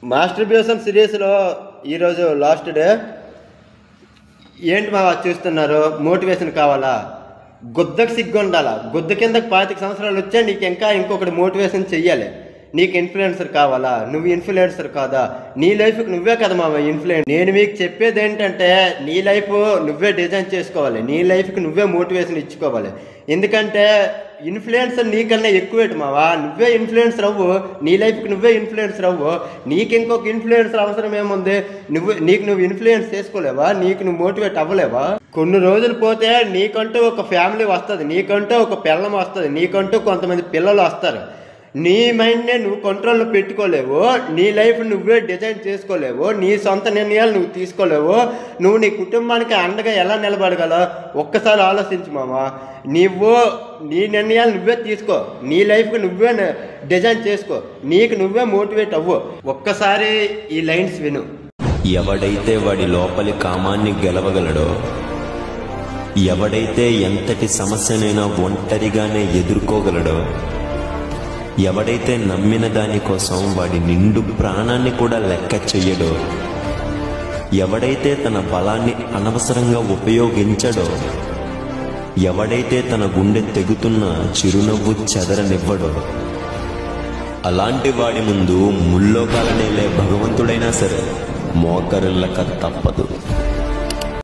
మాస్టర్బ్యూషన్ సిరీస్లో ఈరోజు last day. ఏంటి మా చూస్తున్నారు? మోటివేషన్ కావాలా? గుద్దకు సిగ్గు ఉండాలా? గుద్ద కిందకు 25 సంవత్సరాలు వచ్చా నీకు ఇంకా ఇంకొకటి మోటివేషన్ చెయ్యాలి. నీకు ఇన్ఫ్లుయెన్సర్ కావాలా? నువ్వు ఇన్ఫ్లుయెన్సర్ కాదా? నీ లైఫ్కి నువ్వే కదా మా ఇన్ఫ్లుయెన్స్. నేను మీకు చెప్పేది ఏంటంటే నీ లైఫ్ నువ్వే డిజైన్ చేసుకోవాలి. నీ లైఫ్కి నువ్వే మోటివేషన్ ఇచ్చుకోవాలి. ఎందుకంటే ఇన్ఫ్లుయెన్సర్ నీకన్నా ఎక్కువేటి మావా. నువ్వే ఇన్ఫ్లుయెన్సర్ అవ్వు. నీ లైఫ్కి నువ్వే ఇన్ఫ్లుయెన్సర్ అవ్వు. నీకు ఇంకొక ఇన్ఫ్లుయెన్సర్ అవసరం ఏముంది? నువ్వు ఇన్ఫ్లుయెన్స్ చేసుకోలేవా? నీకు నువ్వు మోటివేట్ అవ్వలేవా? కొన్ని రోజులు పోతే నీకంటూ ఒక ఫ్యామిలీ వస్తుంది, నీకంటూ ఒక పిల్లం వస్తుంది, నీకంటూ కొంతమంది పిల్లలు వస్తారు. నీ మైండ్నే నువ్వు కంట్రోల్లో పెట్టుకోలేవు. నీ లైఫ్ నువ్వే డిజైన్ చేసుకోలేవు. నీ సొంత నిర్ణయాలు నువ్వు తీసుకోలేవు. నువ్వు నీ కుటుంబానికి అండగా ఎలా నిలబడగలవు? ఒక్కసారి ఆలోచించు మామా. నీ నిర్ణయాలు నువ్వే తీసుకో. నీ లైఫ్కి నువ్వే డిజైన్ చేసుకో. నీకు నువ్వే మోటివేట్ అవ్వు. ఒక్కసారి ఈ లైన్స్ విను. ఎవడైతే వాడి లోపలి కామాన్ని గెలవగలడో, ఎవడైతే ఎంతటి సమస్యనైనా ఒంటరిగానే ఎదుర్కోగలడో, ఎవడైతే నమ్మిన దానికోసం వాడి నిండు ప్రాణాన్ని కూడా లెక్క చెయ్యడో, ఎవడైతే తన బలాన్ని అనవసరంగా ఉపయోగించడో, ఎవడైతే తన గుండె తెగుతున్న చిరునవ్వు చెదరనివ్వడో, అలాంటి వాడి ముందు ముల్లోకాలనేలే భగవంతుడైనా సరే మోకరిల్లక తప్పదు.